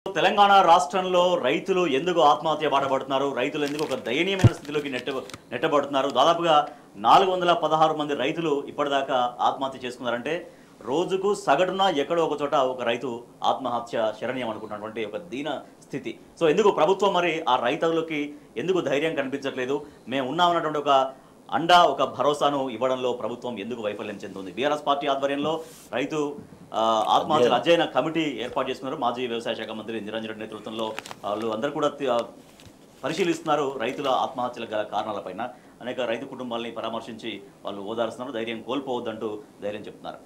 తెలంగాణ రాష్ట్రంలో రైతులు ఎందుకు ఆత్మహత్య బాటపడుతున్నారు? రైతులు ఎందుకు ఒక దయనీయమైన స్థితిలోకి నెట్టబడుతున్నారు? దాదాపుగా 416 మంది రైతులు ఇప్పటిదాకా ఆత్మహత్య చేసుకున్నారంటే రోజుకు సగటున ఎక్కడో ఒక చోట ఒక రైతు ఆత్మహత్య శరణ్యం అనుకుంటున్నటువంటి ఒక దీన స్థితి. సో ఎందుకు ప్రభుత్వం మరి ఆ రైతులకి ఎందుకు ధైర్యం కనిపించట్లేదు? మేము ఉన్నామన్నటువంటి ఒక అండా ఒక భరోసాను ఇవ్వడంలో ప్రభుత్వం ఎందుకు వైఫల్యం చెందుతుంది? బీఆర్ఎస్ పార్టీ ఆధ్వర్యంలో రైతు ఆత్మహత్యల అధ్యయన కమిటీ ఏర్పాటు చేసుకున్నారు. మాజీ వ్యవసాయ శాఖ మంత్రి నిరంజన్ రెడ్డి నేతృత్వంలో వాళ్ళు అందరూ కూడా పరిశీలిస్తున్నారు రైతుల ఆత్మహత్యల కారణాలపైన. అనేక రైతు కుటుంబాలని పరామర్శించి వాళ్ళు ఓదారుస్తున్నారు. ధైర్యం కోల్పోవద్దంటూ ధైర్యం చెప్తున్నారు.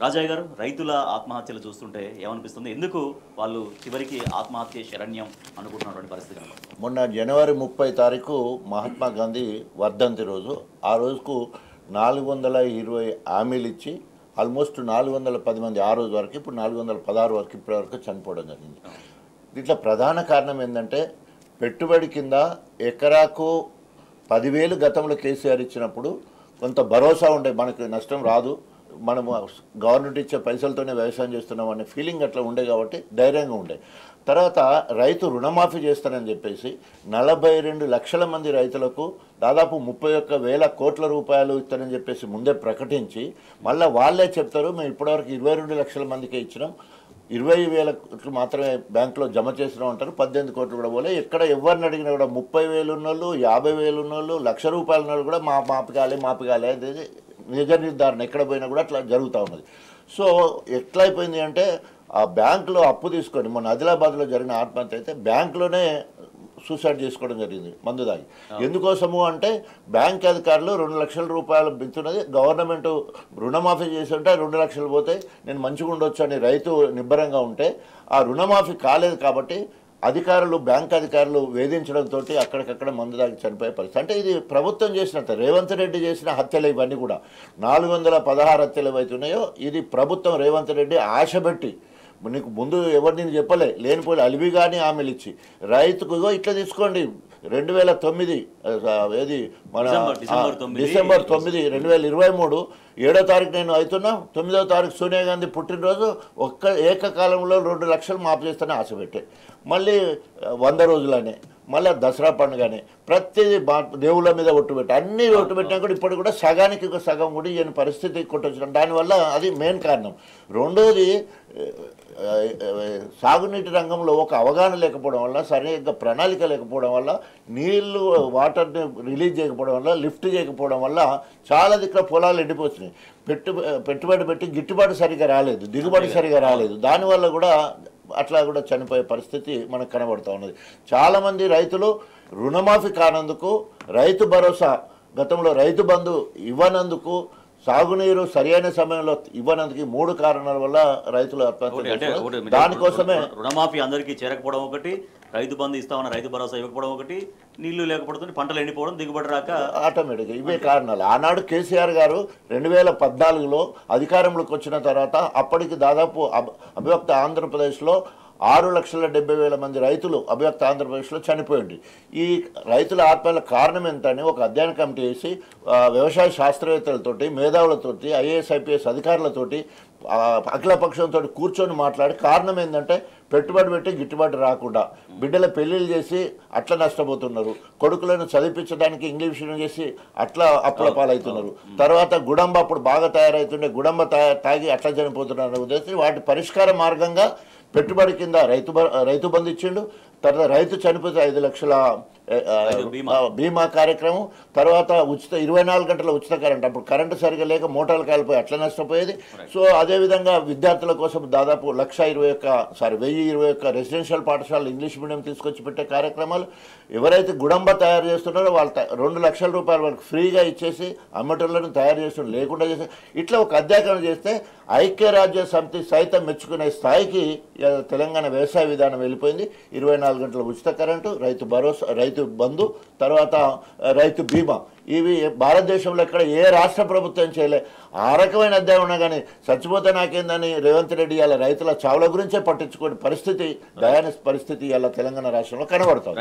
రాజయ్య గారు, రైతుల ఆత్మహత్యలు చూస్తుంటే ఏమనిపిస్తుంది? ఎందుకు వాళ్ళు చివరికి ఆత్మహత్య శరణ్యం అనుకుంటున్నటువంటి పరిస్థితి? మొన్న జనవరి 30 తారీఖు మహాత్మా గాంధీ వర్ధంతి రోజు. ఆ రోజుకు 420 హామీలు ఇచ్చి ఆల్మోస్ట్ 410 మంది ఆ రోజు వరకు, ఇప్పుడు 416 వరకు ఇప్పటివరకు చనిపోవడం జరిగింది. దీంట్లో ప్రధాన కారణం ఏంటంటే పెట్టుబడి కింద ఎకరాకు 10,000 గతంలో కేసీఆర్ ఇచ్చినప్పుడు కొంత భరోసా ఉండే, మనకు నష్టం రాదు, మనము గవర్నమెంట్ ఇచ్చే పైసలతోనే వ్యవసాయం చేస్తున్నాం అనే ఫీలింగ్ అట్లా ఉండే కాబట్టి ధైర్యంగా ఉండే. తర్వాత రైతు రుణమాఫీ చేస్తానని చెప్పేసి 42 లక్షల మంది రైతులకు దాదాపు 31,000 కోట్ల రూపాయలు ఇస్తానని చెప్పేసి ముందే ప్రకటించి మళ్ళీ వాళ్ళే చెప్తారు మేము ఇప్పటివరకు 22 లక్షల మందికే ఇచ్చినాం, 20,000 కోట్లు మాత్రమే బ్యాంకులో జమ చేసినాం అంటారు. 18 కోట్లు కూడా పోలే. ఎక్కడ ఎవరిని అడిగినా కూడా 30,000 ఉన్నోళ్ళు, 50,000 ఉన్నోళ్ళు, ₹1,00,000 ఉన్నోళ్ళు కూడా మాపిగాలే అనేది నిజ నిర్ధారణ ఎక్కడ పోయినా కూడా అట్లా జరుగుతూ ఉన్నది. సో ఎట్లయిపోయింది అంటే ఆ బ్యాంకులో అప్పు తీసుకొని, మొన్న ఆదిలాబాద్లో జరిగిన ఆత్మహత్య అయితే బ్యాంకులోనే సూసైడ్ చేసుకోవడం జరిగింది మందు తాగి. ఎందుకోసము అంటే బ్యాంక్ అధికారులు 2 లక్షల రూపాయలు బిత్తున్నది, గవర్నమెంట్ రుణమాఫీ చేసి ఉంటే 2 లక్షలు పోతే నేను మంచిగా ఉండొచ్చు అని రైతు నిబ్బరంగా ఉంటే ఆ రుణమాఫీ కాలేదు కాబట్టి అధికారులు, బ్యాంక్ అధికారులు వేధించడంతో అక్కడికక్కడ మందు దాగి చనిపోయే పరిస్థితి. అంటే ఇది ప్రభుత్వం చేసినట్టు రేవంత్ రెడ్డి చేసిన హత్యలు ఇవన్నీ కూడా 416 హత్యలు ఏవైతున్నాయో ఇది ప్రభుత్వం రేవంత్ రెడ్డి ఆశపెట్టి, నీకు ముందు ఎవరు నేను చెప్పలే, లేనిపోయి అలివి కానీ హామీలు ఇచ్చి రైతుకు ఇట్లా తీసుకోండి 2009 ఏది మన డిసెంబర్ 9, 2023 7వ తారీఖు నేను అవుతున్నా, 9వ తారీఖు సోనియా గాంధీ పుట్టినరోజు ఏకకాలంలో 2 లక్షలు మాపు చేస్తానే ఆశ పెట్టే, మళ్ళీ 100 రోజులనే, మళ్ళీ దసరా పండుగనే, ప్రతిదీ దేవుళ్ళ మీద ఒట్టుపెట్టి అన్నీ ఒట్టుపెట్టినా కూడా ఇప్పటికి కూడా సగానికి సగం కూడా ఈయన పరిస్థితి కొట్టొచ్చిన. దానివల్ల అది మెయిన్ కారణం. రెండోది సాగునీటి రంగంలో ఒక అవగాహన లేకపోవడం వల్ల, సరిగ్గా ప్రణాళిక లేకపోవడం వల్ల, నీళ్లు వాటర్ని రిలీజ్ చేయకపోవడం వల్ల, లిఫ్ట్ చేయకపోవడం వల్ల చాలా దిక్కుల పొలాలు ఎండిపోతున్నాయి. పెట్టుబడి పెట్టి గిట్టుబాటు సరిగా రాలేదు, దిగుబడి సరిగా రాలేదు. దానివల్ల కూడా అట్లా కూడా చనిపోయే పరిస్థితి మనకు కనబడుతూ ఉన్నది. చాలామంది రైతులు రుణమాఫీ కానందుకు, రైతు భరోసా గతంలో రైతు బంధు ఇవ్వనందుకు, సాగునీరు సరైన సమయంలో ఇవ్వనందుకు 3 కారణాల వల్ల రైతులు ఆత్మహత్య. దానికోసమే రుణమాఫీ అందరికీ చేరకపోవడం ఒకటి, రైతు బంధు ఇస్తామన్న రైతు భరోసా ఇవ్వకపోవడం ఒకటి, నీళ్లు లేకపోవడం, పంటలు ఎండిపోవడం, దిగుబడి రాక ఆటోమేటిక్గా ఇవే కారణాలు. ఆనాడు కేసీఆర్ గారు 2014లో అధికారంలోకి వచ్చిన తర్వాత అప్పటికి దాదాపు అభివ్యక్త ఆంధ్రప్రదేశ్లో 6,70,000 మంది రైతులు అభివ్యక్త ఆంధ్రప్రదేశ్లో చనిపోయింది. ఈ రైతుల ఆత్మహత్యల కారణం ఏంటని ఒక అధ్యయన కమిటీ వేసి వ్యవసాయ శాస్త్రవేత్తలతోటి, మేధావులతోటి, IAS IPS అధికారులతోటి, అఖిలపక్షంతో కూర్చొని మాట్లాడి కారణం ఏంటంటే పెట్టుబడి పెట్టి గిట్టుబాటు రాకుండా, బిడ్డల పెళ్లిళ్ళు చేసి అట్లా నష్టపోతున్నారు, కొడుకులను చదివించడానికి ఇంగ్లీష్ మీడియం చేసి అట్లా అప్పుల పాలవుతున్నారు, తర్వాత గుడంబ అప్పుడు బాగా తయారవుతుండే గుడంబ తాగి అట్లా చనిపోతున్నారు ఉద్దేశం. వాటి పరిష్కార మార్గంగా పెట్టుబడి కింద రైతు బంధు ఇచ్చిండు. తర్వాత రైతు చనిపోతే 5 లక్షల బీమా కార్యక్రమం, తర్వాత 24 గంటల ఉచిత కరెంట్. అప్పుడు కరెంటు సరిగా లేక మోటార్లు కాలిపోయి అట్లా నష్టపోయేది. సో అదేవిధంగా విద్యార్థుల కోసం దాదాపు 1,021 రెసిడెన్షియల్ పాఠశాలలు ఇంగ్లీష్ మీడియం తీసుకొచ్చి పెట్టే కార్యక్రమాలు. ఎవరైతే గుడంబ తయారు చేస్తున్నారో వాళ్ళు 2 లక్షల రూపాయల వరకు ఫ్రీగా ఇచ్చేసి అమ్మటోళ్ళను తయారు చేస్తున్నారు లేకుండా చేసి ఇట్లా ఒక అధ్యయనం చేస్తే ఐక్యరాజ్య సమితి సైతం మెచ్చుకునే స్థాయికి తెలంగాణ వ్యవసాయ విధానం వెళ్ళిపోయింది. 24 గంటల ఉచిత కరెంటు, రైతు భరోసా, రైతు బంధు, తర్వాత రైతు బీమా, ఇవి భారతదేశంలో ఎక్కడ ఏ రాష్ట్ర ప్రభుత్వం చేయలే. ఆ రకమైన అధ్యాయం ఉన్నా కానీ చచ్చిపోతే నాకేందని రేవంత్ రెడ్డి ఇలా రైతుల చావుల గురించే పట్టించుకునే పరిస్థితి, దయాన పరిస్థితి ఇలా తెలంగాణ రాష్ట్రంలో కనబడుతుంది.